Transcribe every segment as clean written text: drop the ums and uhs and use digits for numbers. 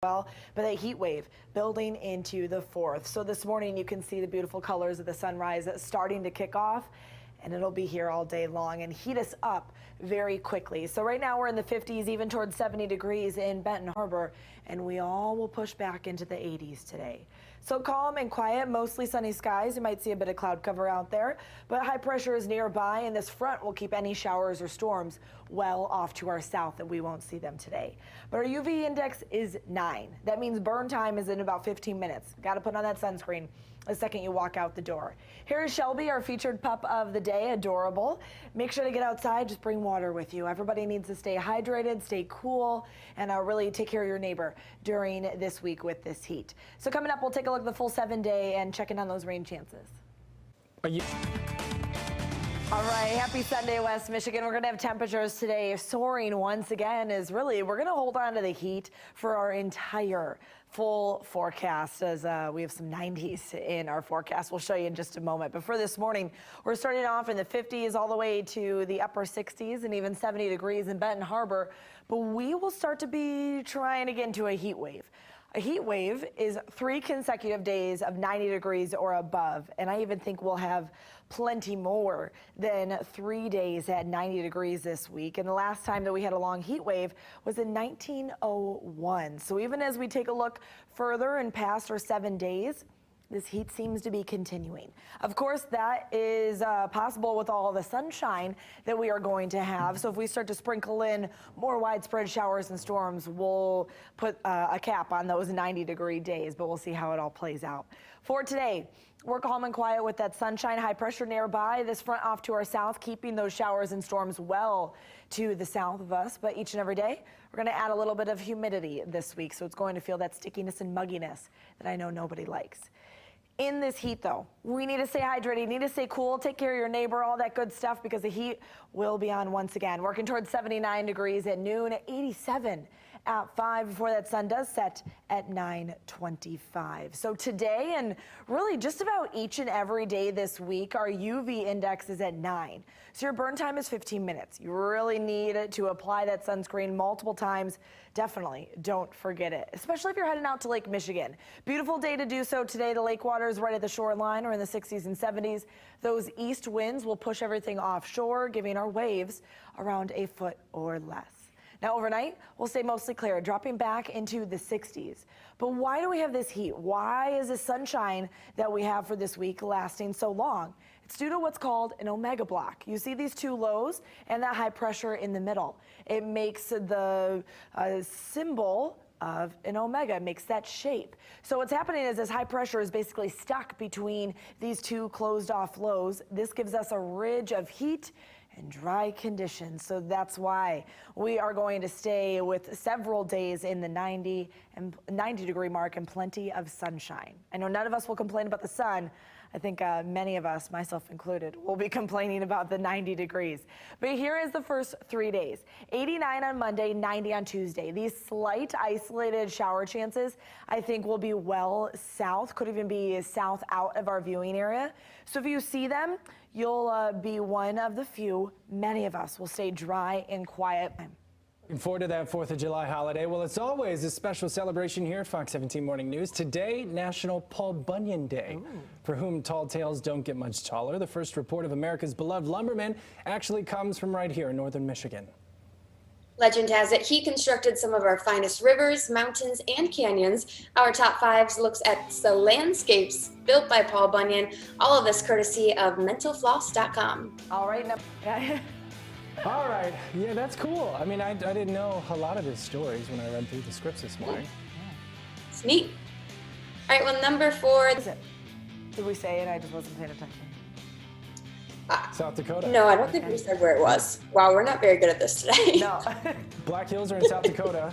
well, but a heat wave building into the 4th. So this morning you can see the beautiful colors of the sunrise starting to kick off, and it'll be here all day long and heat us up very quickly. So right now we're in the 50s, even towards 70 degrees in Benton Harbor, and we all will push back into the 80s today. So calm and quiet, mostly sunny skies. You might see a bit of cloud cover out there, but high pressure is nearby, and this front will keep any showers or storms well off to our south, and we won't see them today. But our UV index is 9. That means burn time is in about 15 minutes. Got to put on that sunscreen the second you walk out the door. Here is Shelby, our featured pup of the day. Adorable. Make sure to get outside. Just bring water with you. Everybody needs to stay hydrated, stay cool, and really take care of your neighbor during this week with this heat. So coming up, we'll take a look at the full 7-day and check in on those rain chances. All right, happy Sunday, West Michigan. We're going to have temperatures today soaring once again. We're going to hold on to the heat for our entire full forecast, as we have some 90s in our forecast. We'll show you in just a moment. But for this morning, we're starting off in the 50s all the way to the upper 60s and even 70 degrees in Benton Harbor. But we will start to be trying to get into a heat wave. A heat wave is 3 consecutive days of 90 degrees or above, and I even think we'll have plenty more than 3 days at 90 degrees this week. And the last time that we had a long heat wave was in 1901. So even as we take a look further and past our 7 days, this heat seems to be continuing. Of course, that is possible with all the sunshine that we are going to have. So if we start to sprinkle in more widespread showers and storms, we'll put a cap on those 90-degree days, but we'll see how it all plays out. For today, we're calm and quiet with that sunshine, high pressure nearby. This front off to our south, keeping those showers and storms well to the south of us. But each and every day, we're going to add a little bit of humidity this week. So it's going to feel that stickiness and mugginess that I know nobody likes. In this heat, though, we need to stay hydrated, need to stay cool, take care of your neighbor, all that good stuff, because the heat will be on once again. Working towards 79 degrees at noon, 87 at 5 before that sun does set at 9:25. So today, and really just about each and every day this week, our UV index is at 9. So your burn time is 15 minutes. You really need to apply that sunscreen multiple times. Definitely don't forget it, especially if you're heading out to Lake Michigan. Beautiful day to do so today. The lake water is right at the shoreline, or in the 60s and 70s. Those east winds will push everything offshore, giving our waves around a foot or less. Now overnight, we'll stay mostly clear, dropping back into the 60s. But why do we have this heat? Why is the sunshine that we have for this week lasting so long? It's due to what's called an omega block. You see these two lows and that high pressure in the middle. It makes the symbol of an omega, it makes that shape. So what's happening is this high pressure is basically stuck between these two closed off lows. This gives us a ridge of heat and dry conditions. So that's why we are going to stay with several days in the 90 degree mark and plenty of sunshine. I know none of us will complain about the sun. I think many of us, myself included, will be complaining about the 90 degrees. But here is the first 3 days. 89 on Monday, 90 on Tuesday. These slight isolated shower chances, I think, will be well south, could even be south out of our viewing area. So if you see them, you'll be one of the few. Many of us will stay dry and quiet. Looking forward to that 4th of July holiday. Well, it's always a special celebration here at Fox 17 Morning News. Today, National Paul Bunyan Day, for whom tall tales don't get much taller. The first report of America's beloved lumberman actually comes from right here in northern Michigan. Legend has it he constructed some of our finest rivers, mountains, and canyons. Our top 5 looks at the landscapes built by Paul Bunyan. All of this courtesy of mentalfloss.com. All right. All right. Yeah, that's cool. I mean, I didn't know a lot of his stories when I read through the scripts this morning. It's neat. All right, well, number 4. Is it? Did we say it? I just wasn't paying attention. South Dakota. No, I don't think we said where it was. Wow, we're not very good at this today. No. Black Hills are in South Dakota.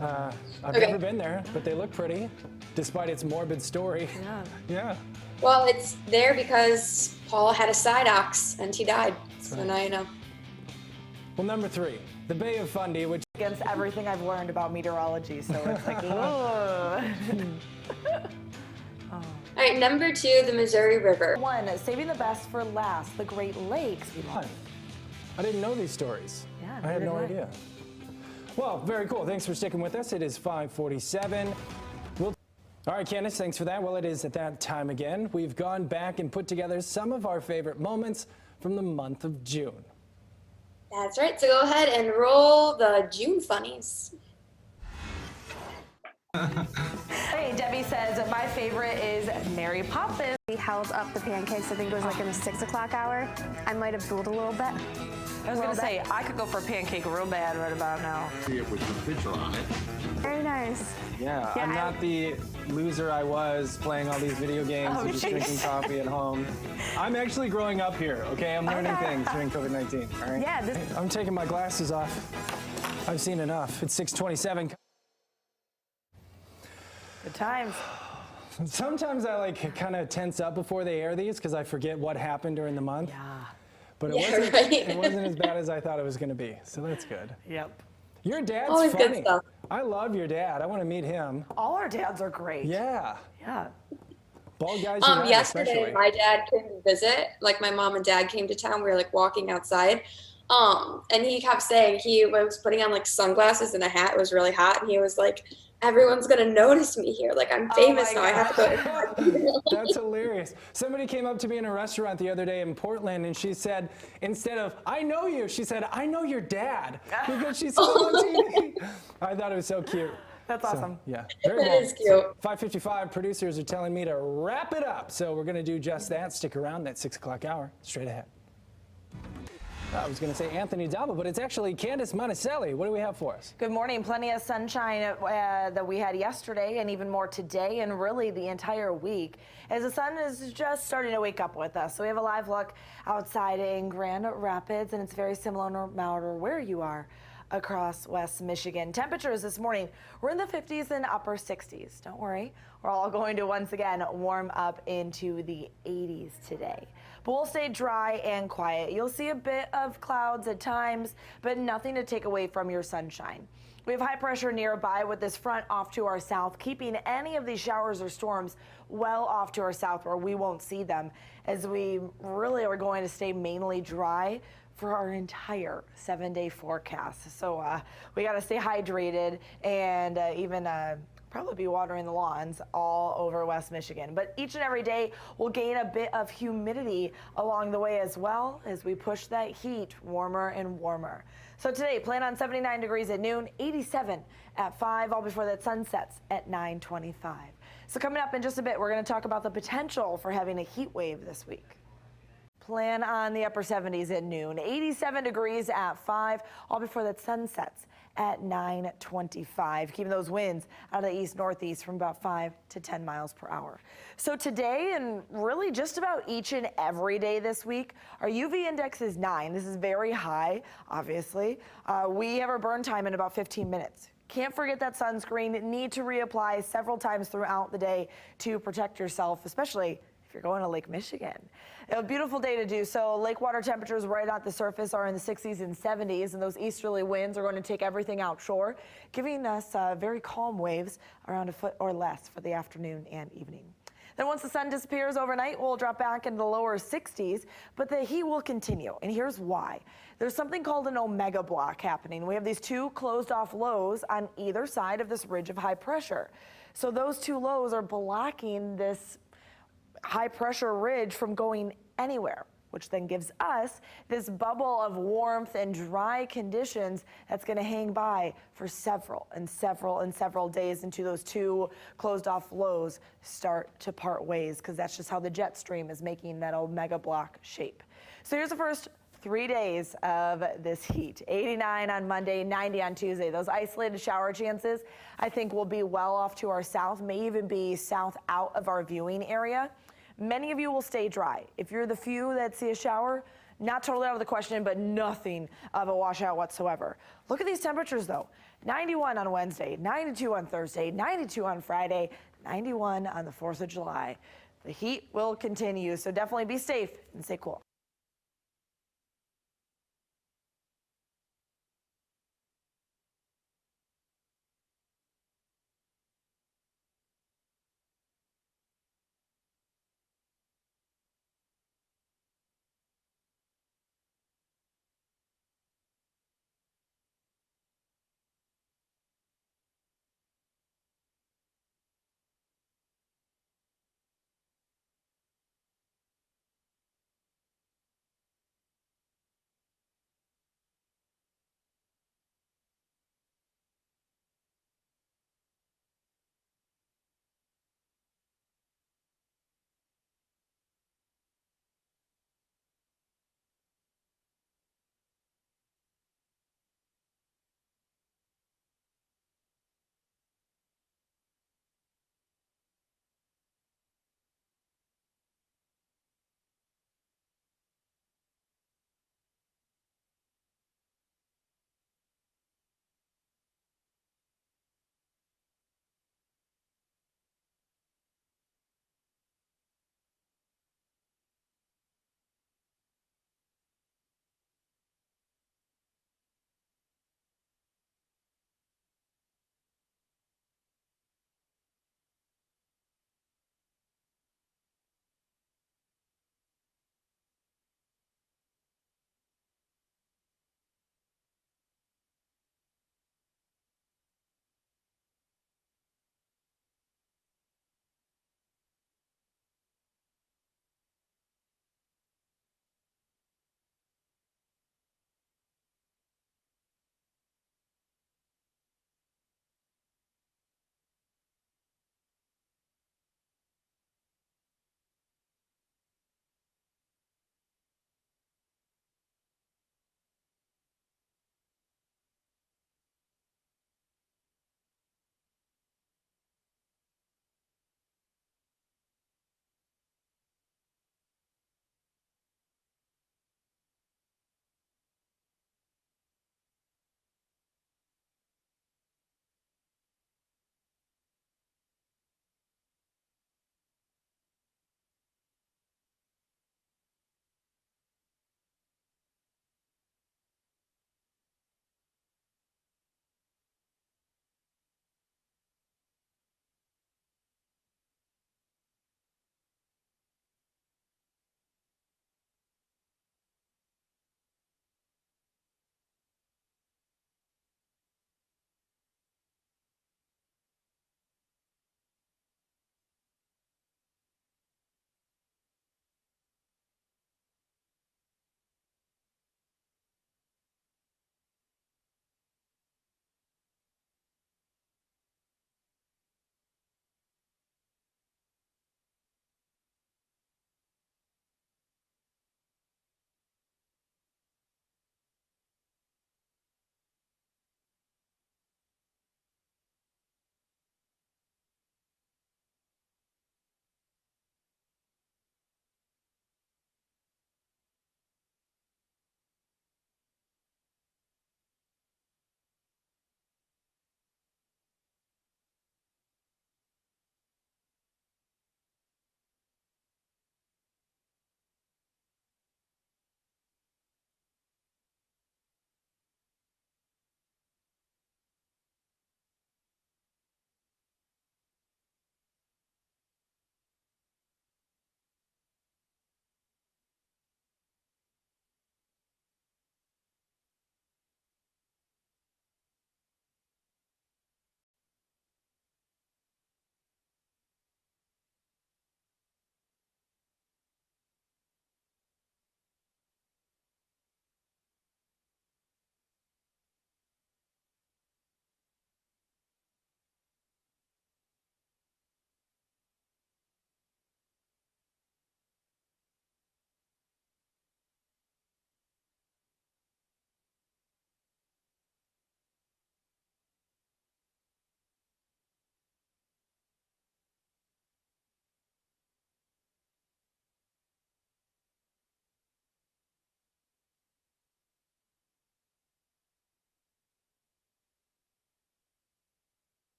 I've never been there, but they look pretty, despite its morbid story. Yeah. Well, it's there because Paul had a side ox and he died. So now you know. Well, number 3, the Bay of Fundy, which Against everything I've learned about meteorology, so it's like, oh. All right, number 2, the Missouri River. 1, saving the best for last, the Great Lakes. I didn't know these stories. Yeah, I had neither no did I. idea. Well, very cool. Thanks for sticking with us. It is 5:47. All right, Candace, thanks for that. Well, it is at that time again. We've gone back and put together some of our favorite moments from the month of June. That's right. So go ahead and roll the June funnies. Hey, Debbie says my favorite is Mary Poppins. We held up the pancakes. I think it was like in the 6 o'clock hour. I might have fooled a little bit. I was gonna say I could go for a pancake real bad right about now. It with the picture on it. Very nice. Yeah, Yeah, I'm I- not the loser I was playing all these video games and just drinking coffee at home. I'm actually growing up here, okay? I'm learning things during COVID-19, all right? Yeah, this- I'm taking my glasses off. I've seen enough. It's 6:27. Good times. Sometimes I kind of tense up before they air these because I forget what happened during the month. Yeah. But it, Yeah, wasn't, right. it wasn't as bad as I thought it was going to be, so that's good. Yep. Your dad's Always good funny. stuff. I love your dad. I want to meet him. All our dads are great. Yeah. Yeah. Bald guys unite, Yesterday, especially. my dad came to visit. Like my mom and dad came to town. We were like walking outside. And he kept saying he was putting on like sunglasses and a hat. It was really hot. And he was like, everyone's going to notice me here. Like I'm famous my now. I have to go. That's hilarious. Somebody came up to me in a restaurant the other day in Portland and she said, instead of, I know you, she said, I know your dad. Because she saw him on TV. I thought it was so cute. That's awesome. Yeah, very That well. is cute. 5:55, producers are telling me to wrap it up. So we're going to do just that. Stick around that 6 o'clock hour. Straight ahead. I was going to say Anthony Dava, but it's actually Candace Monacelli. What do we have for us? Good morning. Plenty of sunshine that we had yesterday and even more today and really the entire week as the sun is just starting to wake up with us. So we have a live look outside in Grand Rapids and it's very similar no matter where you are across West Michigan. Temperatures this morning, we're in the 50s and upper 60s. Don't worry, we're all going to once again warm up into the 80s today. But we'll stay dry and quiet. You'll see a bit of clouds at times, but nothing to take away from your sunshine. We have high pressure nearby with this front off to our south, keeping any of these showers or storms well off to our south where we won't see them, as we really are going to stay mainly dry for our entire 7-day forecast. So we got to stay hydrated and even probably be watering the lawns all over West Michigan. But each and every day we'll gain a bit of humidity along the way as well as we push that heat warmer and warmer. So today, plan on 79 degrees at noon, 87 at 5, all before that sun sets at 9:25. So coming up in just a bit, we're going to talk about the potential for having a heat wave this week. Plan on the upper 70s at noon, 87 degrees at 5, all before that sun sets at 9:25, keeping those winds out of the east-northeast from about 5 to 10 miles per hour. So today and really just about each and every day this week, our UV index is 9. This is very high, obviously. We have our burn time in about 15 minutes. Can't forget that sunscreen. Need to reapply several times throughout the day to protect yourself, especially if you're going to Lake Michigan. A beautiful day to do so. Lake water temperatures right at the surface are in the 60s and 70s, and those easterly winds are going to take everything outshore, giving us very calm waves around a foot or less for the afternoon and evening. Then once the sun disappears overnight, we'll drop back into the lower 60s, but the heat will continue, and here's why. There's something called an omega block happening. We have these two closed off lows on either side of this ridge of high pressure. So those two lows are blocking this high pressure ridge from going anywhere, which then gives us this bubble of warmth and dry conditions that's going to hang by for several days until those two closed off lows start to part ways, because that's just how the jet stream is making that omega block shape. So here's the first 3 days of this heat. 89 on Monday, 90 on Tuesday. Those isolated shower chances, I think, will be well off to our south, may even be south out of our viewing area. Many of you will stay dry. If you're the few that see a shower, not totally out of the question, but nothing of a washout whatsoever. Look at these temperatures though. 91 on Wednesday, 92 on Thursday, 92 on Friday, 91 on the 4th of July. The heat will continue, so definitely be safe and stay cool.